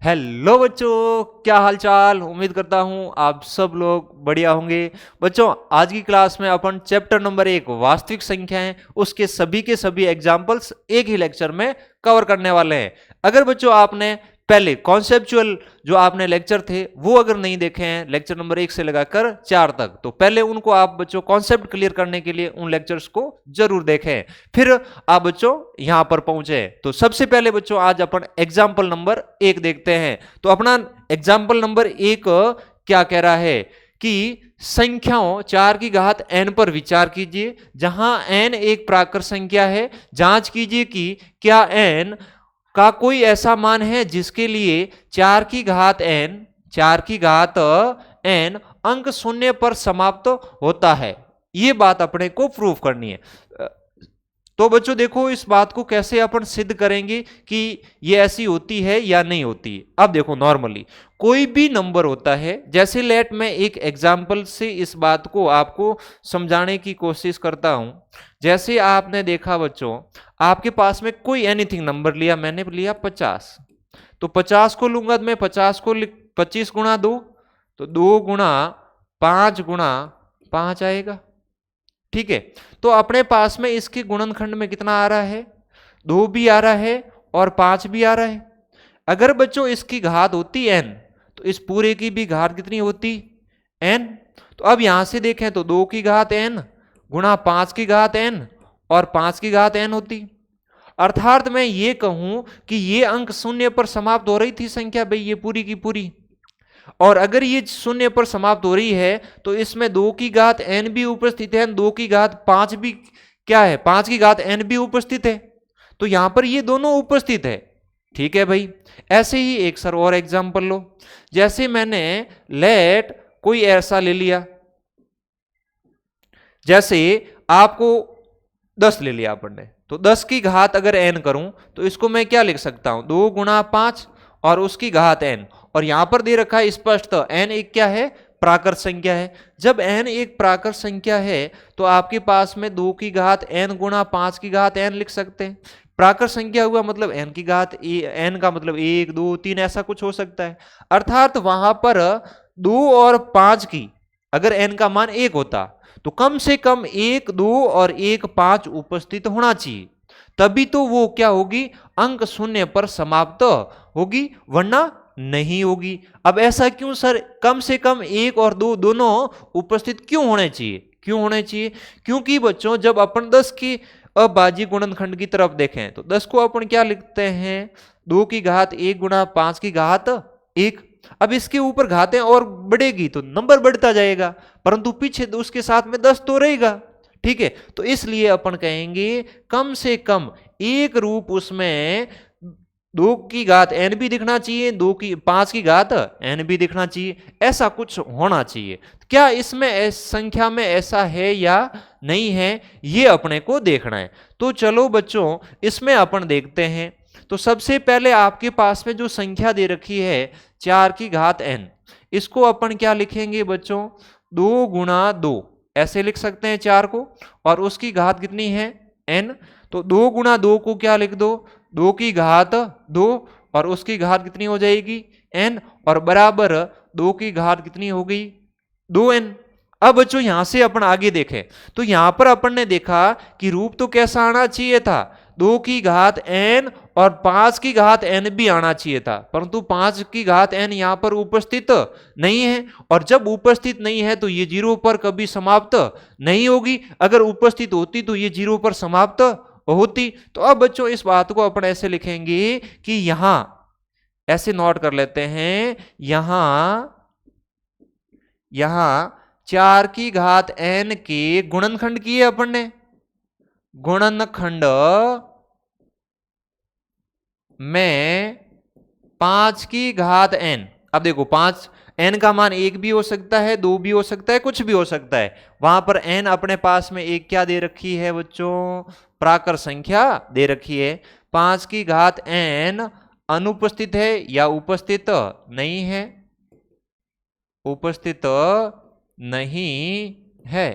Hello बच्चों, क्या हाल चाल। उम्मीद करता हूं आप सब लोग बढ़िया होंगे। बच्चों, आज की क्लास में अपन चैप्टर नंबर 1 वास्तविक संख्याएं उसके सभी के सभी एग्जाम्पल्स एक ही लेक्चर में कवर करने वाले हैं। अगर बच्चों आपने पहले कॉन्सेप्चुअल जो आपने लेक्चर थे वो अगर नहीं देखे हैं लेक्चर नंबर 1 से लगाकर 4 तक, तो पहले उनको आप बच्चों कॉन्सेप्ट क्लियर करने के लिए उन लेक्चर्स को जरूर देखें, फिर आप बच्चों यहां पर पहुंचे। तो सबसे पहले बच्चों आज अपन एग्जाम्पल नंबर 1 देखते हैं। तो अपना एग्जाम्पल नंबर 1 क्या कह रहा है कि संख्याओं 4 की घात n पर विचार कीजिए। जहां n एक प्राकृत संख्या है, जांच कीजिए कि क्या n का कोई ऐसा मान है जिसके लिए 4 की घात n अंक शून्य पर समाप्त होता है। यह बात अपने को प्रूफ करनी है। तो बच्चों देखो, इस बात को कैसे अपन सिद्ध करेंगे कि ये ऐसी होती है या नहीं होती। अब देखो, नॉर्मली कोई भी नंबर होता है, जैसे लेट मैं एक एग्जांपल से इस बात को आपको समझाने की कोशिश करता हूं। जैसे आपने देखा बच्चों, आपके पास में कोई एनीथिंग नंबर लिया, मैंने लिया 50, तो 50 को लूंगा मैं 50 को 25 गुणा 2, तो 2 गुणा 5 गुणा 5 आएगा। ठीक है, तो अपने पास में इसके गुणनखंड में कितना आ रहा है, 2 भी आ रहा है और 5 भी आ रहा है। अगर बच्चों इसकी घात होती n, तो इस पूरे की भी घात कितनी होती n। तो अब यहां से देखें तो 2 की घात n गुणा 5 की घात n और 5 की घात n होती। अर्थात मैं ये कहूं कि ये अंक शून्य पर समाप्त हो रही थी संख्या भाई, ये पूरी की पूरी। और अगर ये शून्य पर समाप्त हो रही है तो इसमें 2 की घात n भी उपस्थित है, 2 की घात 5 भी क्या है, 5 की घात n भी उपस्थित है। तो यहां पर ये दोनों उपस्थित है। ठीक है भाई। ऐसे ही एक सर और एग्जांपल लो। जैसे मैंने लेट कोई ऐसा ले लिया, जैसे आपको 10 ले लिया अपन ने, तो 10 की घात अगर n करूं तो इसको मैं क्या लिख सकता हूं, 2 गुणा 5 और उसकी घात n। और यहां पर दे रखा है स्पष्ट, तो n एक क्या है, प्राकृत संख्या है। जब n एक प्राकृत संख्या है तो आपके पास में 2 की घात n गुणा 5 की घात n लिख सकते हैं। प्राकृत संख्या हुआ मतलब n की घात n का मतलब 1 2 3 ऐसा कुछ हो सकता है। अर्थात वहां पर 2 और 5 की अगर n का मान 1 होता तो कम से कम 1 2 और 1 5 उपस्थित होना चाहिए, तभी तो वो क्या होगी, अंक शून्य पर समाप्त होगी, वरना नहीं होगी। अब ऐसा क्यों सर, कम से कम 1 और 2 दोनों उपस्थित क्यों होने चाहिए, क्यों होने चाहिए? क्योंकि बच्चों जब अपन 10 की अभाज्य गुणनखंड की तरफ देखें तो 10 को अपन क्या लिखते हैं, 2 की घात 1 गुणा 5 की घात 1। अब इसके ऊपर घातें और बढ़ेगी तो नंबर बढ़ता जाएगा, परंतु पीछे तो उसके साथ में 10 तो रहेगा। ठीक है, तो इसलिए अपन कहेंगे कम से कम एक रूप उसमें 2 की घात n भी दिखना चाहिए, 5 की घात n भी दिखना चाहिए, ऐसा कुछ होना चाहिए। क्या इसमें संख्या में ऐसा है या नहीं है, ये अपने को देखना है। तो चलो बच्चों इसमें अपन देखते हैं। तो सबसे पहले आपके पास में जो संख्या दे रखी है 4 की घात n, इसको अपन क्या लिखेंगे बच्चों, 2 गुणा 2 ऐसे लिख सकते हैं 4 को, और उसकी घात कितनी है n। तो 2 गुणा 2 को क्या लिख दो, 2 की घात 2 और उसकी घात कितनी हो जाएगी n, और बराबर 2 की घात कितनी हो गई 2n। अब बच्चों यहां से अपन आगे देखें तो यहां पर अपन ने देखा कि रूप तो कैसा आना चाहिए था, 2 की घात n और 5 की घात n भी आना चाहिए था, परंतु 5 की घात n यहां पर उपस्थित नहीं है। और जब उपस्थित नहीं है तो ये 0 पर कभी समाप्त नहीं होगी, अगर उपस्थित होती तो ये 0 पर समाप्त होती। तो अब बच्चों इस बात को अपन ऐसे लिखेंगे कि यहां ऐसे नोट कर लेते हैं, यहां 4 की घात n के गुणनखंड किए अपन ने, गुणनखंड में 5 की घात n। अब देखो 5 n का मान 1 भी हो सकता है, 2 भी हो सकता है, कुछ भी हो सकता है। वहां पर n अपने पास में एक क्या दे रखी है बच्चों, प्राकृत संख्या दे रखी है। 5 की घात n अनुपस्थित है या उपस्थित नहीं है, उपस्थित नहीं है।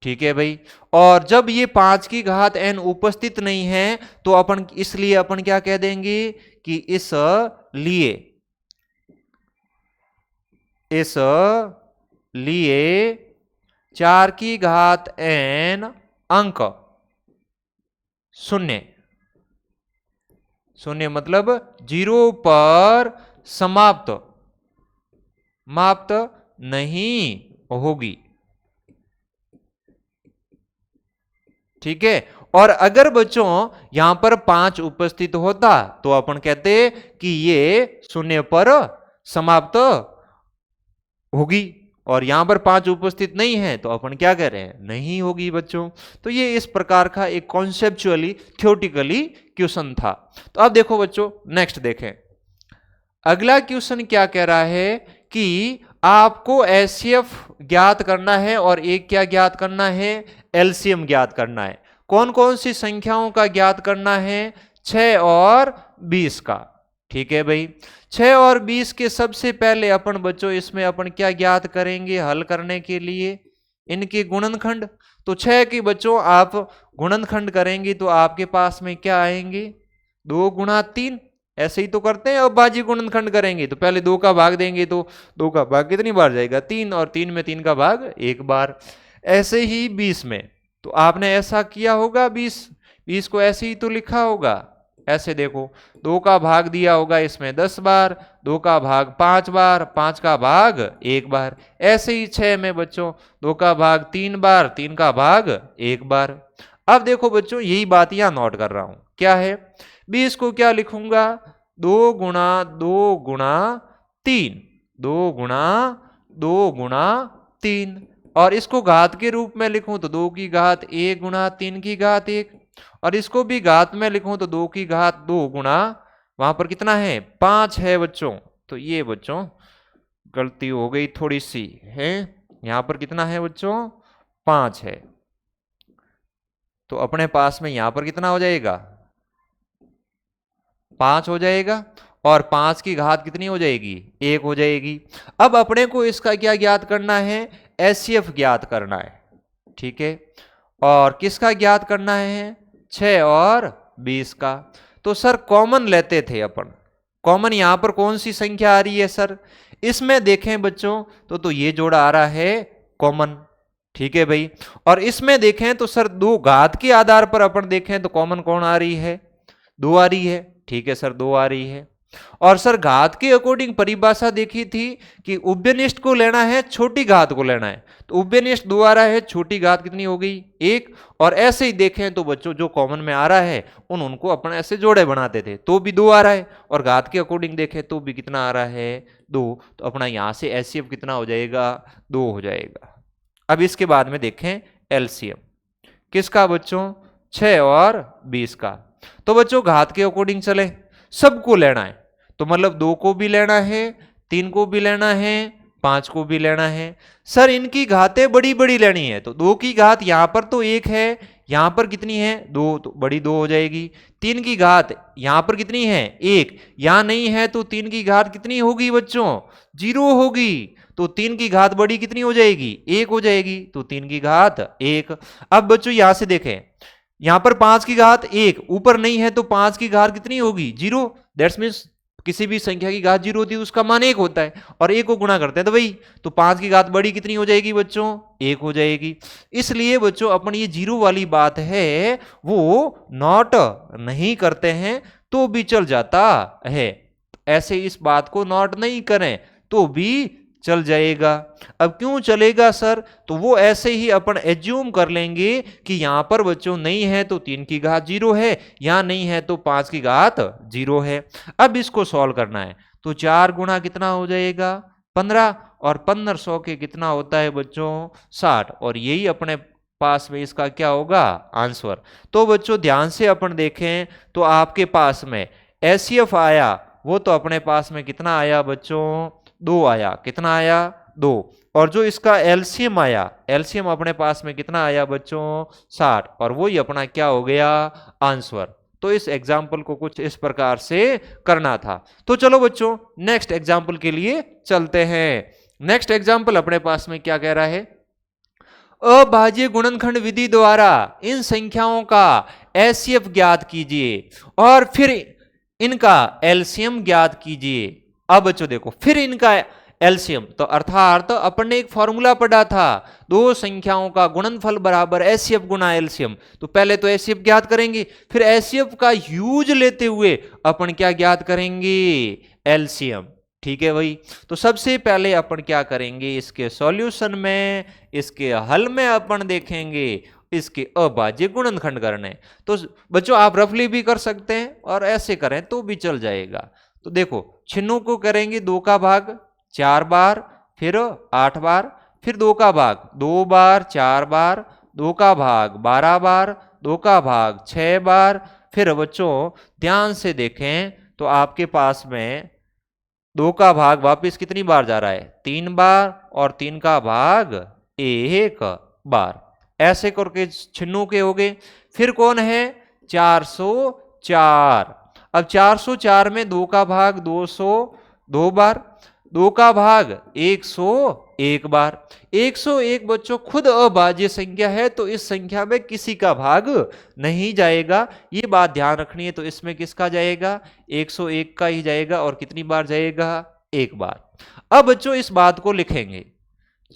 ठीक है भाई। और जब ये 5 की घात n उपस्थित नहीं है तो अपन इसलिए अपन क्या कह देंगे कि इस लिए 4 की घात n अंक शून्य मतलब 0 पर समाप्त नहीं होगी। ठीक है। और अगर बच्चों यहां पर 5 उपस्थित होता तो अपन कहते कि ये 0 पर समाप्त होगी, और यहां पर 5 उपस्थित नहीं है तो अपन क्या कह रहे हैं, नहीं होगी बच्चों। तो ये इस प्रकार का एक कॉन्सेप्चुअली थ्योरेटिकली क्वेश्चन था। तो अब देखो बच्चों नेक्स्ट देखें, अगला क्वेश्चन क्या कह रहा है कि आपको एचसीएफ ज्ञात करना है और एक क्या ज्ञात करना है, एलसीएम ज्ञात करना है। कौन कौन सी संख्याओं का ज्ञात करना है, 6 और 20 का। ठीक है भाई, 6 और 20 के सबसे पहले अपन बच्चों इसमें अपन क्या ज्ञात करेंगे हल करने के लिए, इनके गुणनखंड। तो 6 की बच्चों आप गुणनखंड करेंगे तो आपके पास में क्या आएंगे, 2 गुणा 3, ऐसे ही तो करते हैं। अब बाजी गुणनखंड करेंगे तो पहले 2 का भाग देंगे तो 2 का भाग कितनी बार जाएगा, 3, और 3 में 3 का भाग 1 बार। ऐसे ही 20 में तो आपने ऐसा किया होगा, 20 को ऐसे ही तो लिखा होगा। ऐसे देखो 2 का भाग दिया होगा इसमें 10 बार, 2 का भाग 5 बार, 5 का भाग 1 बार। ऐसे ही 6 में बच्चों 2 का भाग 3 बार, 3 का भाग 1 बार। अब देखो बच्चों यही बात यहां नोट कर रहा हूं, क्या है, 20 को क्या लिखूंगा, 2 गुणा 2 गुणा 3, 2 गुणा 2 गुणा 3, और इसको घात के रूप में लिखूं तो 2 की घात 1 गुणा 3 की घात 1, और इसको भी घात में लिखूं तो 2 की घात 2 गुणा, वहां पर कितना है 5 है बच्चों। तो ये बच्चों गलती हो गई थोड़ी सी है, यहां पर कितना है बच्चों 5 है, तो अपने पास में यहां पर कितना हो जाएगा 5 हो जाएगा, और 5 की घात कितनी हो जाएगी 1 हो जाएगी। अब अपने को इसका क्या ज्ञात करना है, एचसीएफ ज्ञात करना है। ठीक है, और किसका ज्ञात करना है, 6 और 20 का। तो सर कॉमन लेते थे अपन, कॉमन यहां पर कौन सी संख्या आ रही है सर, इसमें देखें बच्चों तो ये जोड़ा आ रहा है कॉमन। ठीक है भाई, और इसमें देखें तो सर 2 घात के आधार पर अपन देखें तो कॉमन कौन आ रही है, 2 आ रही है। ठीक है सर 2 आ रही है, और सर घात के अकॉर्डिंग परिभाषा देखी थी कि उभयनिष्ठ को लेना है, छोटी घात को लेना है, तो उभयनिष्ठ 2 आ रहा है, छोटी घात कितनी हो गई 1। और ऐसे ही देखें तो बच्चों जो कॉमन में आ रहा है उनको अपन ऐसे जोड़े बनाते थे तो भी 2 आ रहा है, और घात के अकॉर्डिंग देखें तो भी कितना आ रहा है 2, तो अपना यहां से एचसीएफ कितना हो जाएगा 2 हो जाएगा। अब इसके बाद में देखें एलसीएम किसका बच्चों, 6 और 20 का। तो बच्चों घात के अकॉर्डिंग चले, सबको लेना है, तो मतलब 2 को भी लेना है, 3 को भी लेना है, 5 को भी लेना है। सर इनकी घातें बड़ी बड़ी लेनी है, तो 2 की घात यहां पर तो 1 है, यहां पर कितनी है 2, तो बड़ी 2 हो जाएगी। 3 की घात यहां पर कितनी है 1, यहां नहीं है तो 3 की घात कितनी होगी बच्चों 0 होगी, तो 3 की घात बड़ी कितनी हो जाएगी 1 हो जाएगी, तो 3 की घात 1। अब बच्चों यहां से देखें, यहां पर 5 की घात 1 ऊपर नहीं है तो 5 की घात कितनी होगी 0, दैट्स मीन्स किसी भी संख्या की घात 0 होती है उसका मान 1 होता है, और 1 को गुणा करते हैं तो भाई, तो 5 की घात बड़ी कितनी हो जाएगी बच्चों 1 हो जाएगी। इसलिए बच्चों अपन ये 0 वाली बात है वो नोट नहीं करते हैं तो भी चल जाता है, ऐसे इस बात को नोट नहीं करें तो भी चल जाएगा। अब क्यों चलेगा सर, तो वो ऐसे ही अपन एज्यूम कर लेंगे कि यहां पर बच्चों नहीं है तो 3 की घात 0 है, यहां नहीं है तो 5 की घात 0 है। अब इसको सॉल्व करना है तो 4 गुणा कितना हो जाएगा 15, और 1500 के कितना होता है बच्चों 60, और यही अपने पास में इसका क्या होगा आंसर। तो बच्चों ध्यान से अपन देखें तो आपके पास में एचसीएफ आया वो तो अपने पास में कितना आया बच्चों 2 आया, कितना आया 2, और जो इसका एलसीएम आया, एलसीएम अपने पास में कितना आया बच्चों 60, और वही अपना क्या हो गया आंसर। तो इस एग्जाम्पल को कुछ इस प्रकार से करना था। तो चलो बच्चों नेक्स्ट एग्जाम्पल के लिए चलते हैं। नेक्स्ट एग्जाम्पल अपने पास में क्या कह रहा है, अभाज्य गुणनखंड विधि द्वारा इन संख्याओं का एचसीएफ ज्ञात कीजिए, और फिर इनका एलसीएम ज्ञात कीजिए। अब बच्चों देखो फिर इनका एलसीएम, तो अर्थात अपन ने एक फॉर्मूला पढ़ा था, दो संख्याओं का गुणनफल बराबर एचसीएफ गुना एलसीएम। तो पहले तो एचसीएफ ज्ञात करेंगे, फिर एचसीएफ का यूज लेते हुए अपन क्या ज्ञात करेंगे, एलसीएम। ठीक है भाई। तो सबसे पहले अपन क्या करेंगे, इसके सॉल्यूशन में, इसके हल में अपन देखेंगे इसके अभाज्य गुणनखंड करने। तो बच्चों आप रफली भी कर सकते हैं और ऐसे करें तो भी चल जाएगा। तो देखो छिन्नों को करेंगे 2 का भाग 4 बार, फिर 8 बार, फिर 2 का भाग 2 बार 4 बार, 2 का भाग 12 बार, 2 का भाग 6 बार। फिर बच्चों ध्यान से देखें तो आपके पास में 2 का भाग वापिस कितनी बार जा रहा है, 3 बार, और 3 का भाग 1 बार। ऐसे करके छिन्नों के हो गए। फिर कौन है, 404। अब 404 में 2 का भाग 202 बार, 2 का भाग 101 बार। 101 बच्चों खुद अभाज्य संख्या है, तो इस संख्या में किसी का भाग नहीं जाएगा, ये बात ध्यान रखनी है। तो इसमें किसका जाएगा, 101 का ही जाएगा, और कितनी बार जाएगा, 1 बार। अब बच्चों इस बात को लिखेंगे,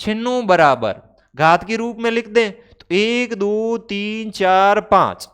छिन्नों बराबर घात के रूप में लिख दें, तो 1 2 3 4 5,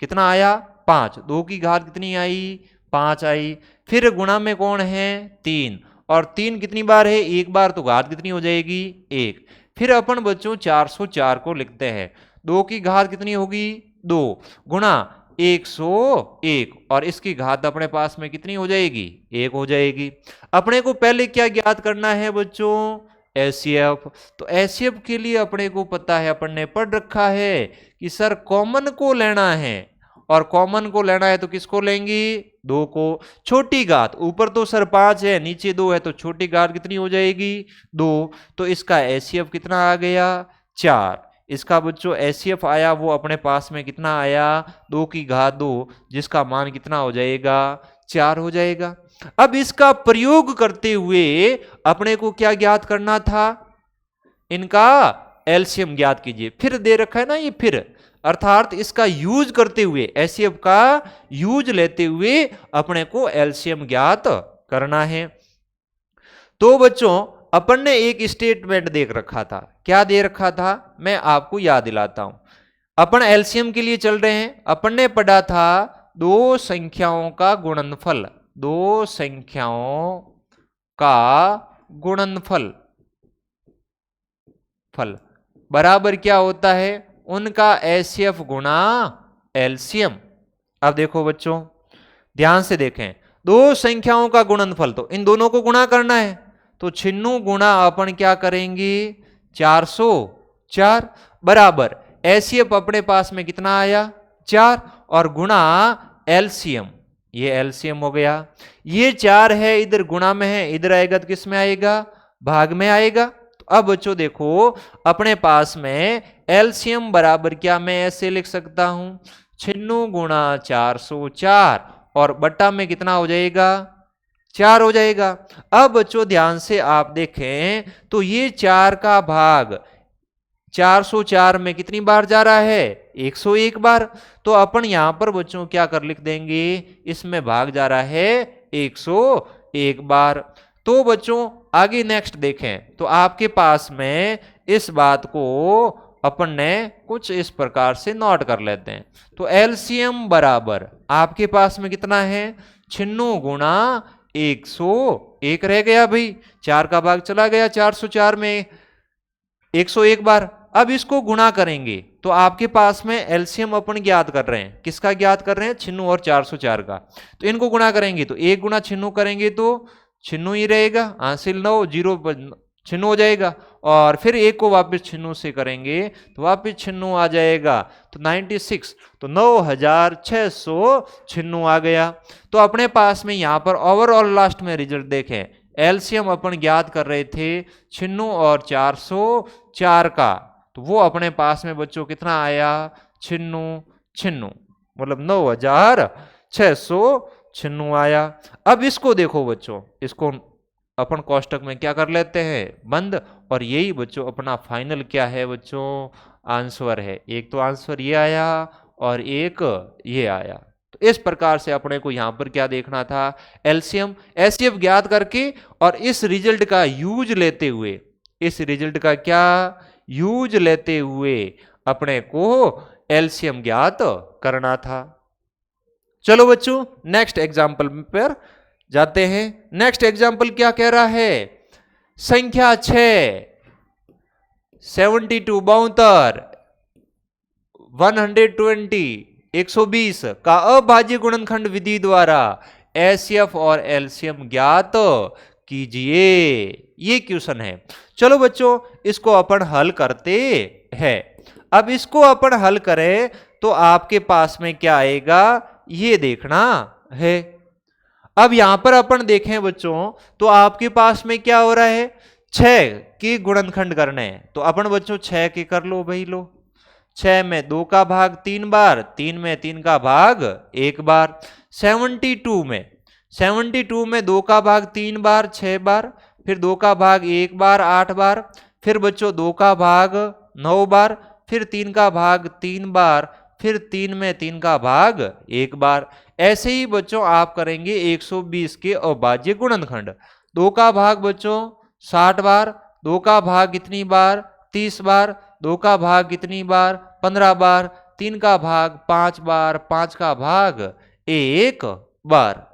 कितना आया, 5। 2 की घात कितनी आई, 5 आई। फिर गुणा में कौन है, 3, और 3 कितनी बार है, 1 बार, तो घात कितनी हो जाएगी, 1। फिर अपन बच्चों 404 को लिखते हैं, 2 की घात कितनी होगी, 2, गुणा 101, और इसकी घात अपने पास में कितनी हो जाएगी, 1 हो जाएगी। अपने को पहले क्या ज्ञात करना है बच्चों, एचसीएफ। तो एचसीएफ के लिए अपने को पता है, अपन ने पढ़ रखा है कि सर कॉमन को लेना है, और कॉमन को लेना है तो किसको लेंगे, 2 को। छोटी घात, ऊपर तो सर 5 है, नीचे 2 है, तो छोटी घात कितनी हो जाएगी, 2। तो इसका एचसीएफ कितना आ गया, 4। इसका बच्चों एचसीएफ आया वो अपने पास में कितना आया, 2 की घात 2, जिसका मान कितना हो जाएगा, 4 हो जाएगा। अब इसका प्रयोग करते हुए अपने को क्या ज्ञात करना था, इनका एलसीएम ज्ञात कीजिए। फिर दे रखा है ना ये फिर, अर्थात इसका यूज करते हुए, एचसीएफ का यूज लेते हुए अपने को एलसीएम ज्ञात करना है। तो बच्चों अपन ने एक स्टेटमेंट देख रखा था, क्या दे रखा था, मैं आपको याद दिलाता हूं। अपन एलसीएम के लिए चल रहे हैं। अपन ने पढ़ा था दो संख्याओं का गुणनफल, दो संख्याओं का गुणनफल बराबर क्या होता है, उनका एचसीएफ गुणा एलसीएम। अब देखो बच्चों ध्यान से देखें, दो संख्याओं का गुणनफल, तो इन दोनों को गुणा करना है। तो छिन्नू गुणा अपन क्या करेंगे, 404 बराबर एचसीएफ अपने पास में कितना आया, 4, और गुणा एलसीएम, ये एलसीएम हो गया। ये 4 है, इधर गुणा में है, इधर आएगा तो किस में आएगा, भाग में आएगा। तो अब बच्चों देखो अपने पास में एलसीएम बराबर क्या, मैं ऐसे लिख सकता हूं, छिन्नू गुणा 404, और बट्टा में कितना हो जाएगा, 4 हो जाएगा। अब बच्चों ध्यान से आप देखें तो ये 4 का भाग 404 में कितनी बार जा रहा है, 101 बार। तो अपन यहां पर बच्चों क्या कर लिख देंगे, इसमें भाग जा रहा है 101 बार। तो बच्चों आगे नेक्स्ट देखें तो आपके पास में इस बात को अपन ने कुछ इस प्रकार से नोट कर लेते हैं। तो एलसीएम बराबर आपके पास में कितना है, छिन्नू गुणा 101 रह गया भाई, 4 का भाग चला गया 404 में 101 बार। अब इसको गुणा करेंगे तो आपके पास में एलसीएम अपन ज्ञात कर रहे हैं, किसका ज्ञात कर रहे हैं, छिन्नू और 404 का। तो इनको गुणा करेंगे तो 1 गुणा छिन्नू करेंगे तो छिन्नू ही रहेगा, हासिल 9, 0 छिन्नू हो जाएगा, और फिर 1 को वापस छिन्नू से करेंगे तो वापस छिन्नू आ जाएगा, तो 96, तो 9600 छिन्नू आ गया। तो अपने पास में यहां पर ओवरऑल लास्ट में रिजल्ट देखें, एलसीएम अपन ज्ञात कर रहे थे छिन्नू और 404 का, तो वो अपने पास में बच्चों कितना आया, छिन्नू छिन्नू, मतलब 9600 छिन्नू आया। अब इसको देखो बच्चों, इसको अपन कोष्टक में क्या कर लेते हैं, बंद, और यही बच्चों अपना फाइनल क्या है बच्चों, आंसर है। एक तो आंसर ये आया और एक ये आया। तो इस प्रकार से अपने को यहां पर क्या देखना था, एलसीएम एचसीएफ ज्ञात करके और इस रिजल्ट का यूज लेते हुए, इस रिजल्ट का क्या यूज लेते हुए अपने को एलसीएम ज्ञात करना था। चलो बच्चों नेक्स्ट एग्जाम्पल पर जाते हैं। नेक्स्ट एग्जाम्पल क्या कह रहा है, संख्या 6 72 72 120 120 का अभाज्य गुणनखंड विधि द्वारा एचसीएफ और एलसीएम ज्ञात कीजिए। ये क्वेश्चन है। चलो बच्चों इसको अपन हल करते हैं। अब इसको अपन हल करें तो आपके पास में क्या आएगा ये देखना है। अब यहां पर अपन देखें बच्चों तो आपके पास में क्या हो रहा है, 6 के गुणनखंड करने हैं। तो अपन बच्चों 6 के कर लो भाई, लो 6 में 2 का भाग 3 बार, 3 में 3 का भाग 1 बार। 72 में 2 का भाग 3 बार 6 बार, फिर 2 का भाग 1 बार 8 बार, फिर बच्चों 2 का भाग 9 बार, फिर 3 का भाग 3 बार, फिर 3 में 3 का भाग 1 बार। ऐसे ही बच्चों आप करेंगे 120 के अभाज्य गुणनखंड। 2 का भाग बच्चों 60 बार, 2 का भाग कितनी बार 30 बार, 2 का भाग कितनी बार 15 बार, 3 का भाग 5 बार, 5 का भाग 1 बार।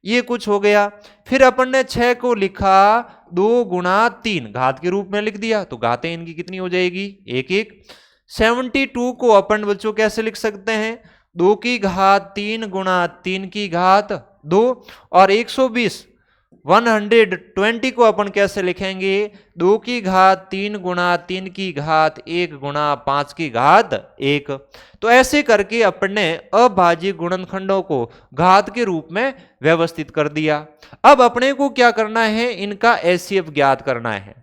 ये कुछ हो गया। फिर अपन ने 6 को लिखा 2 गुणा 3 घात के रूप में लिख दिया, तो घातें इनकी कितनी हो जाएगी 1 1। 72 को अपन बच्चों कैसे लिख सकते हैं, 2 की घात 3 गुणा 3 की घात 2। और 120 120 को अपन कैसे लिखेंगे, 2 की घात 3 गुणा 3 की घात 1 गुणा 5 की घात 1। तो ऐसे करके अपन ने अभाज्य गुणनखंडों को घात के रूप में व्यवस्थित कर दिया। अब अपने को क्या करना है, इनका एचसीएफ ज्ञात करना है।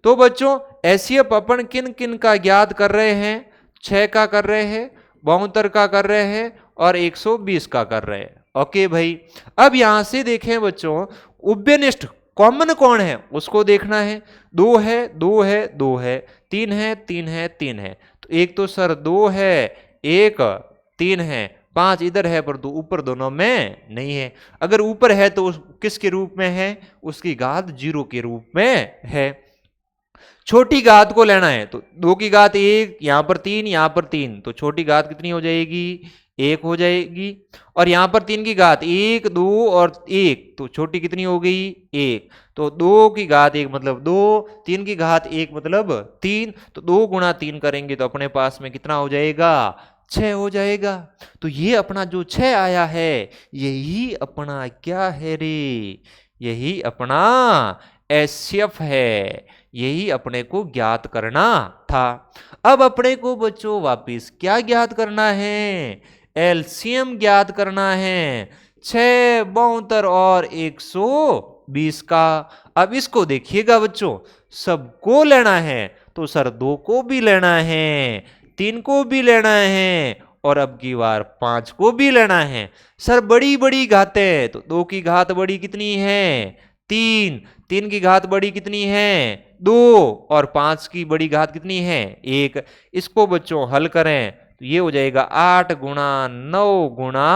तो बच्चों एचसीएफ अपन किन किन का ज्ञात कर रहे हैं, 6 का कर रहे हैं, 72 का कर रहे हैं और 120 का कर रहे हैं। ओके भाई। अब यहां से देखें बच्चों उभयनिष्ठ कॉमन कौन है उसको देखना है। 2 है 2 है 2 है, 3 है 3 है 3 है, तो एक तो सर 2 है 1 3 है, 5 इधर है पर तो ऊपर दोनों में नहीं है। अगर ऊपर है तो किसके रूप में है, उसकी घात 0 के रूप में है। छोटी घात को लेना है तो 2 की घात 1, यहां पर 3 यहां पर 3, तो छोटी घात कितनी हो जाएगी 1 हो जाएगी। और यहां पर 3 की घात 1 2 और 1, तो छोटी कितनी हो गई 1, तो 2 की घात 1 मतलब 2, 3 की घात 1 मतलब 3, तो 2 गुणा 3 करेंगे तो अपने पास में कितना हो जाएगा 6 हो जाएगा। तो ये अपना जो 6 आया है यही अपना क्या है रे, यही अपना एचसीएफ है, यही अपने को ज्ञात करना था। अब अपने को बच्चों वापिस क्या ज्ञात करना है, एलसीएम ज्ञात करना है 6 72 और 120 का। अब इसको देखिएगा बच्चों, सबको लेना है तो सर 2 को भी लेना है, 3 को भी लेना है और अब की बार 5 को भी लेना है। सर बड़ी बड़ी घातें, तो 2 की घात बड़ी कितनी है 3, 3 की घात बड़ी कितनी है 2 और 5 की बड़ी घात कितनी है 1। इसको बच्चों हल करें तो ये हो जाएगा 8 गुणा 9 गुणा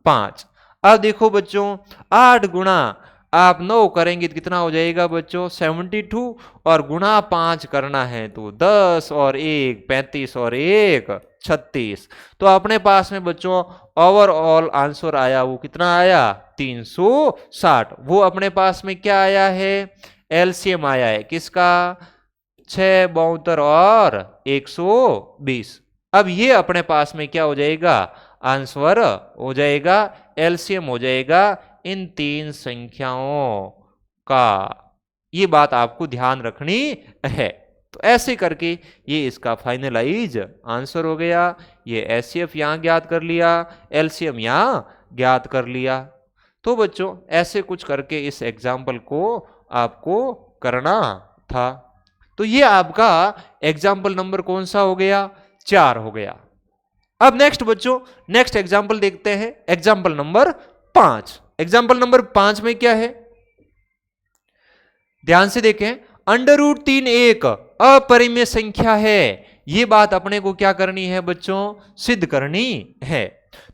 5। अब देखो बच्चों 8 गुणा आप 9 करेंगे तो कितना हो जाएगा बच्चों 72, और गुणा 5 करना है तो 10 और 1 35 और 1 36। तो अपने पास में बच्चों ओवरऑल आंसर आया वो कितना आया 360। वो अपने पास में क्या आया है एलसीएम आया है किसका 6 72 और 120। अब ये अपने पास में क्या हो जाएगा आंसर हो जाएगा, एलसीएम हो जाएगा इन 3 संख्याओं का। ये बात आपको ध्यान रखनी है। तो ऐसे करके ये इसका फाइनलाइज आंसर हो गया। ये एचसीएफ यहां ज्ञात कर लिया, एलसीएम यहां ज्ञात कर लिया। तो बच्चों ऐसे कुछ करके इस एग्जाम्पल को आपको करना था। तो ये आपका एग्जाम्पल नंबर कौन सा हो गया 4 हो गया। अब नेक्स्ट बच्चों नेक्स्ट एग्जाम्पल देखते हैं, एग्जाम्पल नंबर 5। एग्जाम्पल नंबर 5 में क्या है ध्यान से देखें, √3 एक अपरिमेय संख्या है। ये बात अपने को क्या करनी है बच्चों सिद्ध करनी है।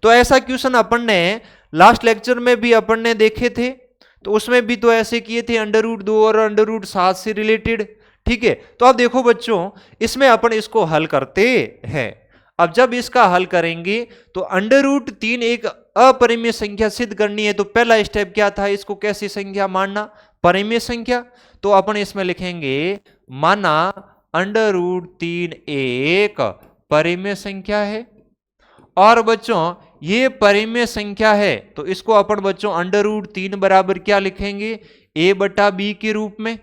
तो ऐसा क्वेश्चन अपन ने लास्ट लेक्चर में भी अपन ने देखे थे, तो उसमें भी तो ऐसे किए थे, √2 और √7 से रिलेटेड। ठीक है, तो अब देखो बच्चों, इसमें अपन इसको हल करते हैं। अब जब इसका हल करेंगे तो √3 एक अपरिमेय संख्या सिद्ध करनी है, तो पहला स्टेप क्या था, इसको कैसी संख्या मानना, परिमेय संख्या। तो अपन इसमें लिखेंगे माना √3 एक परिमेय संख्या है, और बच्चों ये परिमेय संख्या है, तो इसको अपन बच्चों √3 बराबर क्या लिखेंगे, a/b के रूप में,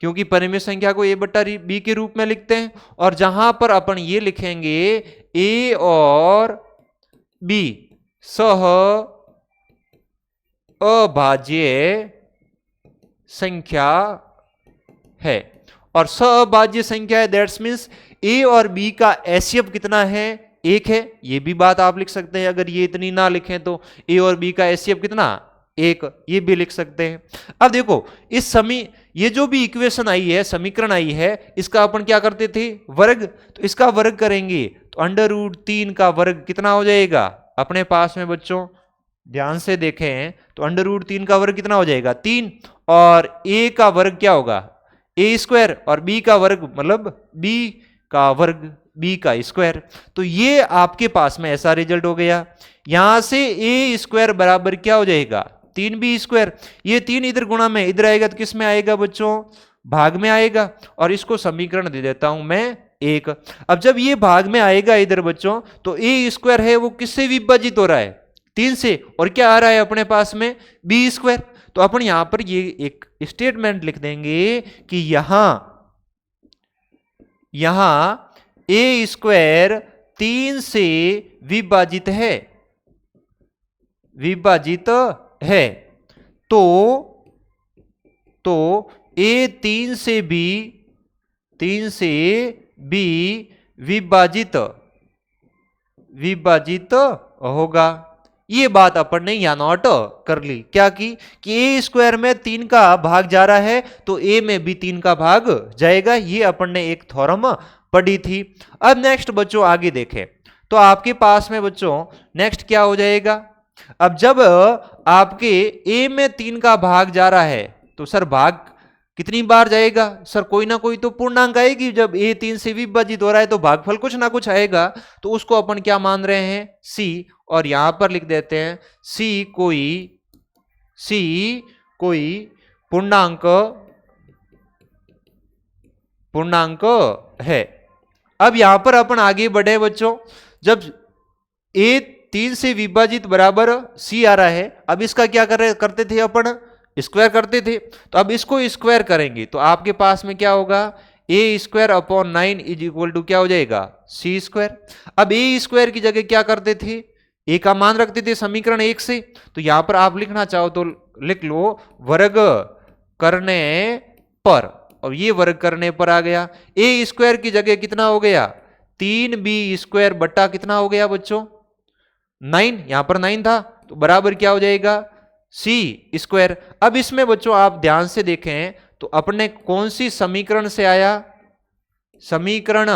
क्योंकि परिमेय संख्या को a/b के रूप में लिखते हैं। और जहां पर अपन ये लिखेंगे a और b सह अभाज्य संख्या है, और सहअभाज्य संख्या है, दैट्स मीन्स a और b का एचसीएफ कितना है, 1 है। ये भी बात आप लिख सकते हैं, अगर ये इतनी ना लिखें तो a और b का एचसीएफ कितना, 1, ये भी लिख सकते हैं। अब देखो इस ये जो भी इक्वेशन आई है, समीकरण आई है, इसका अपन क्या करते थे, वर्ग। तो इसका वर्ग करेंगे तो √3 का वर्ग कितना हो जाएगा, अपने पास में बच्चों ध्यान से देखें तो √3 का वर्ग कितना हो जाएगा, 3, और a का वर्ग क्या होगा, a², और b का वर्ग मतलब b का वर्ग, b का स्क्वायर। तो ये आपके पास में ऐसा रिजल्ट हो गया। यहां से a² बराबर क्या हो जाएगा, 3b²। ये 3 इधर गुणा में इधर आएगा तो किस में आएगा बच्चों, भाग में आएगा, और इसको समीकरण दे देता हूं मैं 1। अब जब ये भाग में आएगा इधर बच्चों, तो a² है वो किससे विभाजित हो रहा है, 3 से, और क्या आ रहा है अपने पास में, b²। तो अपन यहां पर ये एक स्टेटमेंट लिख देंगे कि यहां a² 3 से विभाजित है, तो a 3 से b विभाजित होगा। ये बात अपन ने यहां नोट कर ली, क्या की कि a² में 3 का भाग जा रहा है, तो a में भी 3 का भाग जाएगा। ये अपन ने एक थ्योरम पढ़ी थी। अब नेक्स्ट बच्चों आगे देखें तो आपके पास में बच्चों नेक्स्ट क्या हो जाएगा, अब जब आपके a में 3 का भाग जा रहा है, तो सर भाग कितनी बार जाएगा, सर कोई ना कोई तो पूर्णांक आएगी। जब a 3 से विभाजित हो रहा है तो भागफल कुछ ना कुछ आएगा, तो उसको अपन क्या मान रहे हैं, c, और यहां पर लिख देते हैं c कोई पूर्णांक है। अब यहां पर अपन आगे बढ़े बच्चों, जब a 3 से विभाजित बराबर c आ रहा है, अब इसका क्या करते थे अपन, स्क्वायर करते थे। तो अब इसको स्क्वायर करेंगे तो आपके पास में क्या होगा, a²/9 इज इक्वल टू क्या हो जाएगा, c²। अब a² की जगह क्या करते थे, a का मान रखते थे समीकरण 1 से। तो यहां पर आप लिखना चाहो तो लिख लो वर्ग करने पर, और ये वर्ग करने पर आ गया। a² की जगह कितना हो गया, 3b² बट्टा कितना हो गया बच्चों, 9, यहां पर 9 था, तो बराबर क्या हो जाएगा, c²। अब इसमें बच्चों आप ध्यान से देखें तो अपने कौन सी समीकरण से आया, समीकरण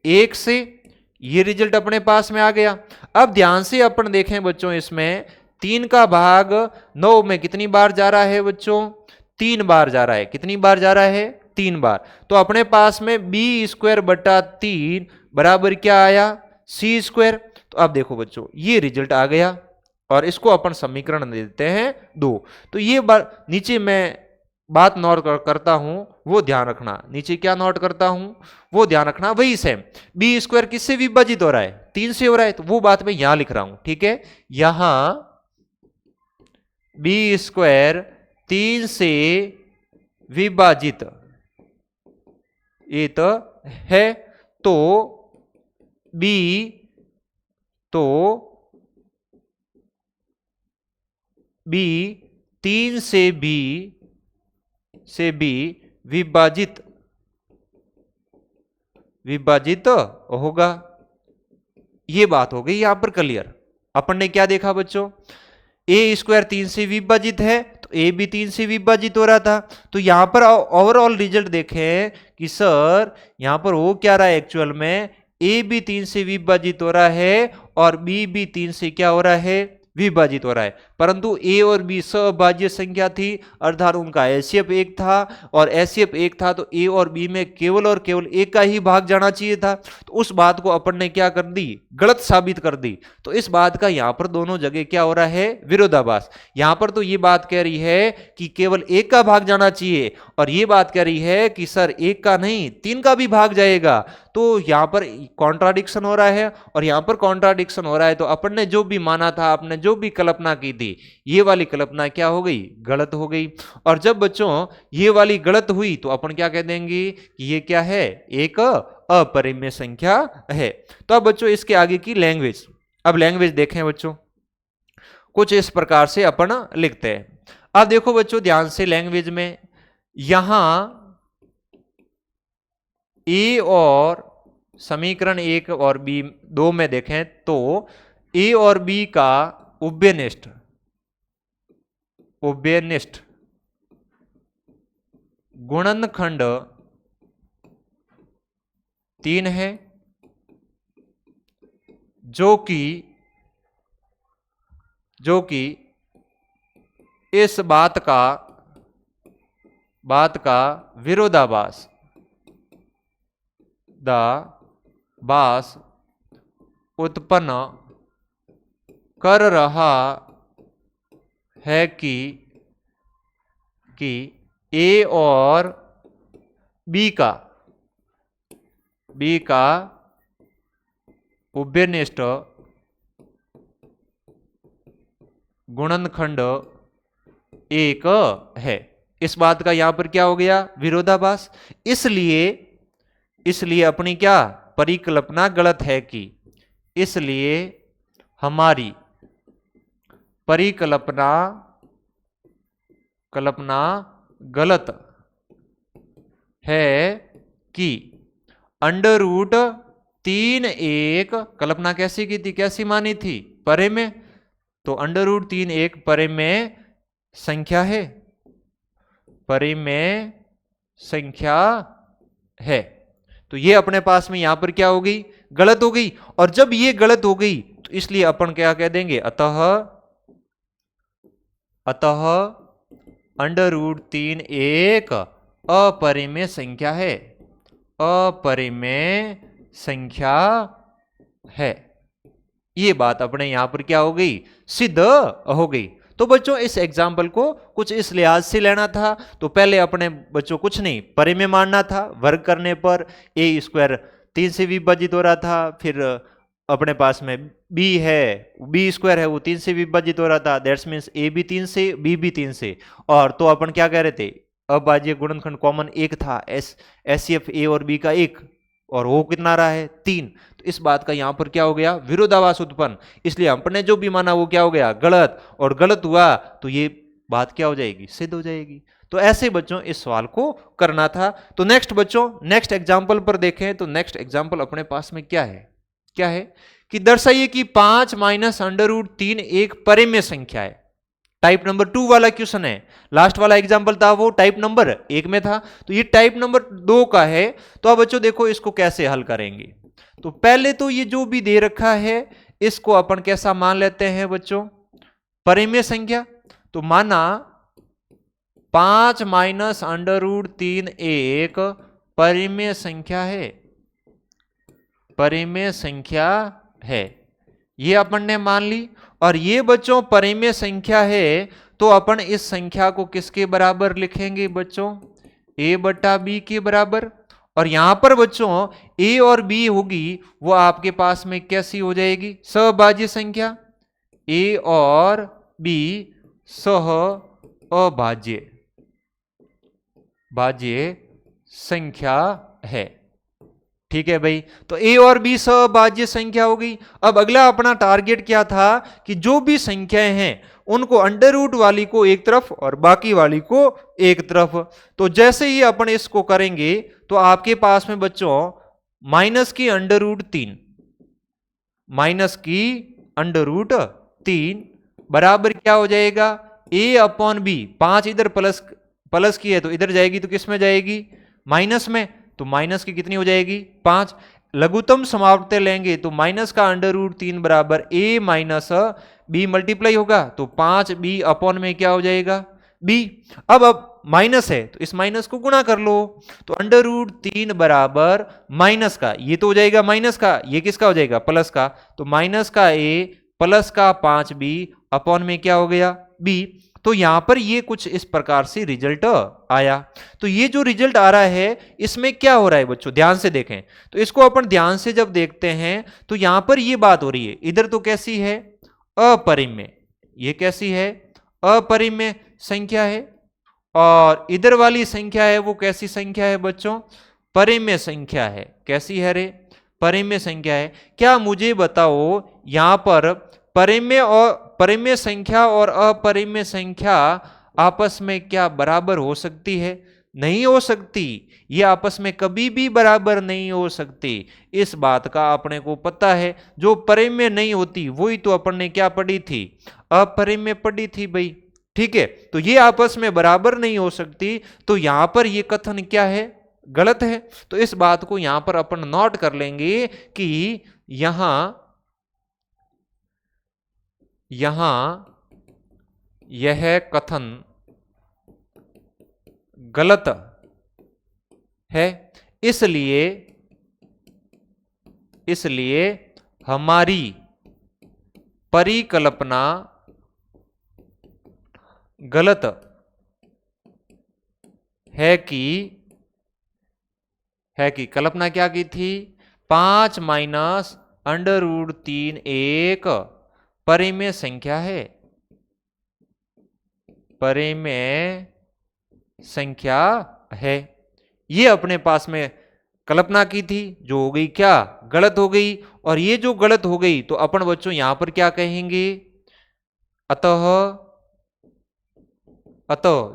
1 से, ये रिजल्ट अपने पास में आ गया। अब ध्यान से अपन देखें बच्चों, इसमें 3 का भाग 9 में कितनी बार जा रहा है बच्चों, 3 बार जा रहा है। कितनी बार जा रहा है, 3 बार। तो अपने पास में b² बटा 3 बराबर क्या आया, c²। तो अब देखो बच्चों ये रिजल्ट आ गया, और इसको अपन समीकरण दे देते हैं 2। तो ये नीचे मैं बात नोट करता हूं, वो ध्यान रखना, नीचे क्या नोट करता हूं वो ध्यान रखना, वही सेम। b² किससे विभाजित हो रहा है, 3 से हो रहा है, तो वो बात मैं यहां लिख रहा हूं। ठीक है, यहां b² 3 से विभाजित ये तो है, तो b 3 से b विभाजित होगा। ये बात हो गई यहां पर क्लियर। अपन ने क्या देखा बच्चों, a² 3 से विभाजित है, तो a भी 3 से विभाजित हो रहा था। तो यहां पर ओवरऑल रिजल्ट देखें कि सर यहां पर हो क्या रहा है, एक्चुअल में a भी 3 से विभाजित हो रहा है, और बी भी 3 से क्या हो रहा है, विभाजित हो रहा है। परंतु ए और बी सभाज्य संख्या थी, अर्थात उनका एचसीएफ 1 था और एचसीएफ 1 था, तो ए और बी में केवल और केवल एक का ही भाग जाना चाहिए था। तो उस बात को अपन ने क्या कर दी, गलत साबित कर दी। तो इस बात का यहां पर दोनों जगह क्या हो रहा है, विरोधाभास। यहां पर तो ये बात कह रही है कि केवल एक का भाग जाना चाहिए, और ये बात कह रही है कि सर एक का नहीं 3 का भी भाग जाएगा। तो यहां पर कॉन्ट्राडिक्शन हो रहा है, और यहां पर कॉन्ट्राडिक्शन हो रहा है तो अपन ने जो भी माना था, आपने जो भी कल्पना की थी, ये वाली कल्पना क्या हो गई, गलत हो गई। और जब बच्चों ये वाली गलत हुई तो अपन क्या कह देंगे कि ये क्या है, एक अपरिमेय संख्या है। तो अब बच्चों इसके आगे की लैंग्वेज, अब लैंग्वेज देखें बच्चों, कुछ इस प्रकार से अपन लिखते हैं। अब देखो बच्चों ध्यान से लैंग्वेज में, यहां ए और समीकरण 1 और बी 2 में देखें तो ए और बी का उभयनिष्ठ गुणनखंड 3 है, जो कि इस बात का विरोधाभास उत्पन्न कर रहा है कि ए और बी का उभयनिष्ठ गुणनखंड 1 है। इस बात का यहां पर क्या हो गया, विरोधाभास। इसलिए अपनी क्या परिकल्पना गलत है कि, इसलिए हमारी परिकल्पना गलत है कि √3 एक कल्पना कैसी की थी, कैसी मानी थी, परिमेय। तो √3 एक परिमेय संख्या है, परिमेय संख्या है। तो ये अपने पास में यहां पर क्या हो गई, गलत हो गई। और जब ये गलत हो गई तो इसलिए अपन क्या कह देंगे, अतः √3 एक अपरिमेय संख्या है, अपरिमेय संख्या है। ये बात अपने यहां पर क्या हो गई, सिद्ध हो गई। तो बच्चों इस एग्जाम्पल को कुछ इस लिहाज से लेना था। तो पहले अपने बच्चों कुछ नहीं, परिमेय मानना था, वर्ग करने पर a² 3 से विभाजित हो रहा था। फिर अपने पास में b है, b² है, वो 3 से विभाजित हो रहा था, दैट्स मीन्स a भी 3 से, b भी 3 से। और तो अपन क्या कह रहे थे, अभाज्य गुणनखंड कॉमन 1 था, एचसीएफ a और b का 1, और वो कितना रहा है, 3। तो इस बात का यहां पर क्या हो गया, विरोधाभास उत्पन्न। इसलिए हमने जो भी माना वो क्या हो गया, गलत। और गलत हुआ तो ये बात क्या हो जाएगी, सिद्ध हो जाएगी। तो ऐसे बच्चों इस सवाल को करना था। तो नेक्स्ट बच्चों, नेक्स्ट एग्जाम्पल पर देखें तो नेक्स्ट एग्जाम्पल अपने पास में क्या है कि दर्शाइए कि 5 - √3 एक परिमेय संख्या है। टाइप नंबर 2 वाला क्वेश्चन है। लास्ट वाला एग्जाम्पल था वो टाइप नंबर 1 में था, तो ये टाइप नंबर 2 का है। तो अब बच्चों देखो इसको कैसे हल करेंगे। तो पहले तो ये जो भी दे रखा है इसको अपन कैसा मान लेते हैं बच्चों, परिमेय संख्या। तो माना 5 - √3 एक परिमेय संख्या है, परिमेय संख्या है, ये अपन ने मान ली। और ये बच्चों परिमेय संख्या है तो अपन इस संख्या को किसके बराबर लिखेंगे बच्चों, a/b के बराबर। और यहां पर बच्चों a और b होगी वो आपके पास में कैसी हो जाएगी, सहभाज्य संख्या। a और b सह अभाज्य संख्या है। ठीक है भाई, तो a और b सहभाज्य संख्या हो गई। अब अगला अपना टारगेट क्या था कि जो भी संख्याएं हैं उनको अंडर रूट वाली को एक तरफ और बाकी वाली को एक तरफ। तो जैसे ही अपन इसको करेंगे तो आपके पास में बच्चों -√3 बराबर क्या हो जाएगा, a/b। 5 इधर प्लस की है तो इधर जाएगी तो किस में जाएगी, माइनस में। तो माइनस की कितनी हो जाएगी, 5। लघुत्तम समावर्त्य लेंगे तो माइनस का √3 बराबर a माइनस b मल्टीप्लाई होगा, तो 5b अपॉन में क्या हो जाएगा b। अब माइनस है तो इस माइनस को गुणा कर लो, तो √3 बराबर माइनस का, ये तो हो जाएगा माइनस का, ये किसका हो जाएगा प्लस का, तो माइनस का a प्लस का 5b अपॉन में क्या हो गया b। तो यहां पर ये कुछ इस प्रकार से रिजल्ट आया। तो ये जो रिजल्ट आ रहा है इसमें क्या हो रहा है बच्चों, ध्यान से देखें। तो इसको अपन ध्यान से जब देखते हैं तो यहां पर ये बात हो रही है, इधर तो कैसी है अपरिमेय, ये कैसी है अपरिमेय संख्या है, और इधर वाली संख्या है वो कैसी संख्या है बच्चों, परिमेय संख्या है। कैसी है रे, परिमेय संख्या है। क्या मुझे बताओ यहां पर परिमेय संख्या और अपरिमेय संख्या आपस में क्या बराबर हो सकती है? नहीं हो सकती, ये आपस में कभी भी बराबर नहीं हो सकती। इस बात का अपने को पता है। जो परिमेय नहीं होती वही तो अपन ने क्या पढ़ी थी, अपरिमेय पढ़ी थी भाई। ठीक है, तो ये आपस में बराबर नहीं हो सकती, तो यहां पर ये कथन क्या है, गलत है। तो इस बात को यहां पर अपन नोट कर लेंगे कि यहां यह कथन गलत है। इसलिए हमारी परिकल्पना गलत है कि कल्पना क्या की थी, 5 माइनस √3 एक परिमेय संख्या है, परिमेय संख्या है। ये अपने पास में कल्पना की थी, जो हो गई क्या, गलत हो गई। और ये जो गलत हो गई तो अपन बच्चों यहां पर क्या कहेंगे, अतः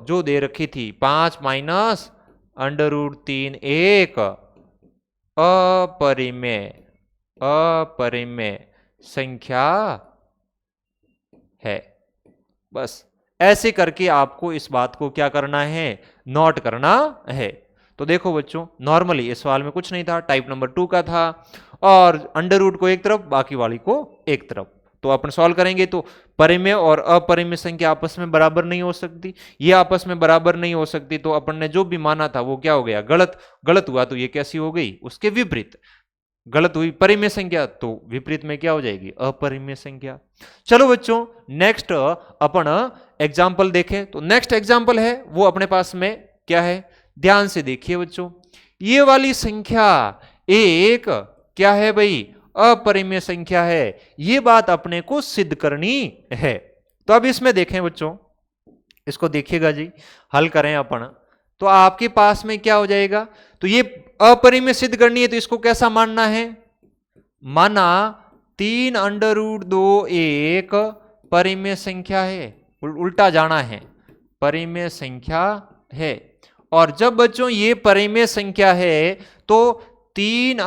जो दे रखी थी 5 माइनस √3 एक अपरिमेय संख्या है। बस ऐसे करके आपको इस बात को क्या करना है, नोट करना है। तो देखो बच्चों, नॉर्मली इस सवाल में कुछ नहीं था, टाइप नंबर 2 का था, और अंडर को एक तरफ बाकी वाली को एक तरफ। तो अपन सॉल्व करेंगे तो परिमेय और अपरिमेय संख्या आपस में बराबर नहीं हो सकती, ये आपस में बराबर नहीं हो सकती, तो अपन ने जो भी माना था वो क्या हो गया, गलत हुआ। तो ये कैसी हो गई, उसके विपरीत गलत हुई परिमेय संख्या, तो विपरीत में क्या हो जाएगी, अपरिमेय संख्या। चलो बच्चों नेक्स्ट अपन एग्जाम्पल देखें। तो नेक्स्ट एग्जाम्पल है वो अपने पास में क्या है, ध्यान से देखिए बच्चों। ये वाली संख्या एक क्या है भाई, अपरिमेय संख्या है। ये बात अपने को सिद्ध करनी है। तो अब इसमें देखें बच्चों, इसको देखिएगा जी, हल करें अपन। तो आपके पास में क्या हो जाएगा, तो ये अपरिमेय सिद्ध करनी है, तो इसको कैसा मानना है, माना 3 √2 एक परिमेय संख्या है, उल्टा जाना है, परिमेय संख्या है। और जब बच्चों ये परिमेय संख्या है तो 3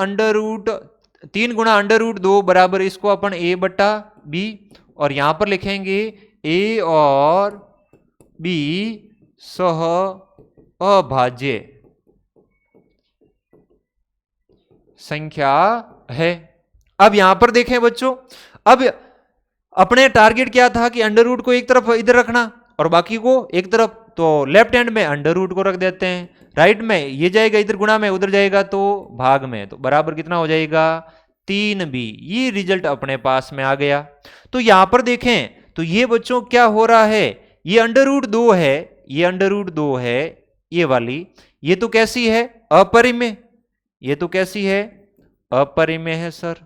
गुणा √2 बराबर इसको अपन a बटा b, और यहां पर लिखेंगे a और b सह अभाज्य संख्या है। अब यहां पर देखें बच्चों, अब अपने टारगेट क्या था कि अंडर को एक तरफ इधर रखना और बाकी को एक तरफ, तो लेफ्ट हैंड में अंडर को रख देते हैं, राइट में ये जाएगा इधर गुणा में, उधर जाएगा तो भाग में, तो बराबर कितना हो जाएगा 3b। ये रिजल्ट अपने पास में आ गया। तो यहां पर देखें तो ये बच्चों क्या हो रहा है, ये √2 है, ये √2 है, ये वाली, ये तो कैसी है अपरिमेय, ये तो कैसी है अपरिमेय है सर,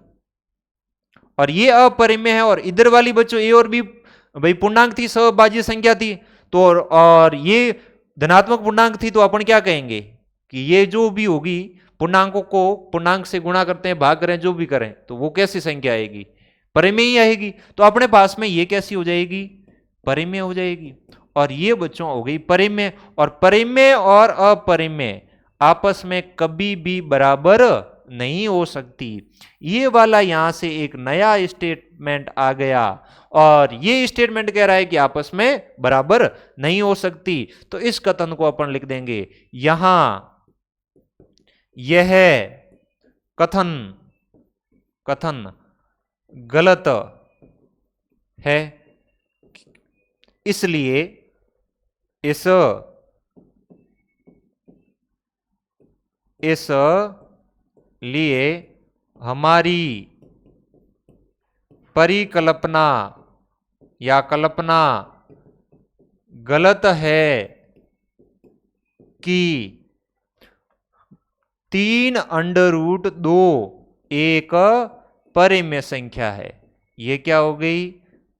और ये अपरिमेय है। और इधर वाली बच्चों ए और बी भाई पूर्णांक थी, सहभाज्य संख्या थी, तो और ये धनात्मक पूर्णांक थी, तो अपन क्या कहेंगे कि ये जो भी होगी पूर्णांकों को पूर्णांक से गुणा करते हैं, भाग करें, जो भी करें, तो वो कैसी संख्या आएगी, परिमेय ही आएगी। तो अपने पास में ये कैसी हो जाएगी, परिमेय हो जाएगी। और ये बच्चों हो गई परिमेय। और परिमेय और अपरिमेय आपस में कभी भी बराबर नहीं हो सकती। ये वाला यहां से एक नया स्टेटमेंट आ गया, और ये स्टेटमेंट कह रहा है कि आपस में बराबर नहीं हो सकती। तो इस कथन को अपन लिख देंगे, यहां यह कथन कथन गलत है, इसलिए इसलिए हमारी परिकल्पना या कल्पना गलत है कि 3√2 एक परिमेय संख्या है। ये क्या हो गई?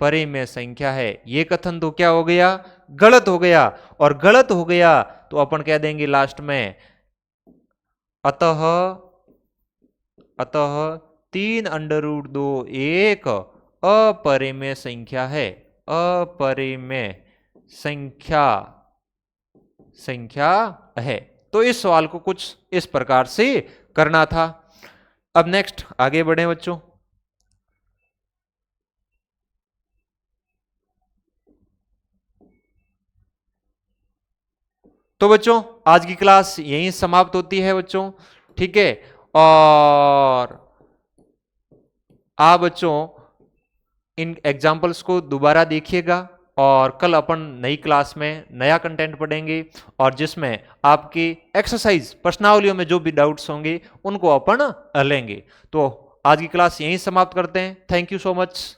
परिमेय संख्या है। ये कथन तो क्या हो गया? गलत हो गया। और गलत हो गया तो अपन कह देंगे लास्ट में अतः 3√2 एक अपरिमेय संख्या है। अपरिमेय संख्या है। तो इस सवाल को कुछ इस प्रकार से करना था। अब नेक्स्ट आगे बढ़े बच्चों। तो बच्चों आज की क्लास यहीं समाप्त होती है बच्चों, ठीक है। और आप बच्चों इन एग्जाम्पल्स को दोबारा देखिएगा और कल अपन नई क्लास में नया कंटेंट पढ़ेंगे और जिसमें आपकी एक्सरसाइज प्रश्नावलियों में जो भी डाउट्स होंगे उनको अपन लेंगे। तो आज की क्लास यहीं समाप्त करते हैं। Thank you so much.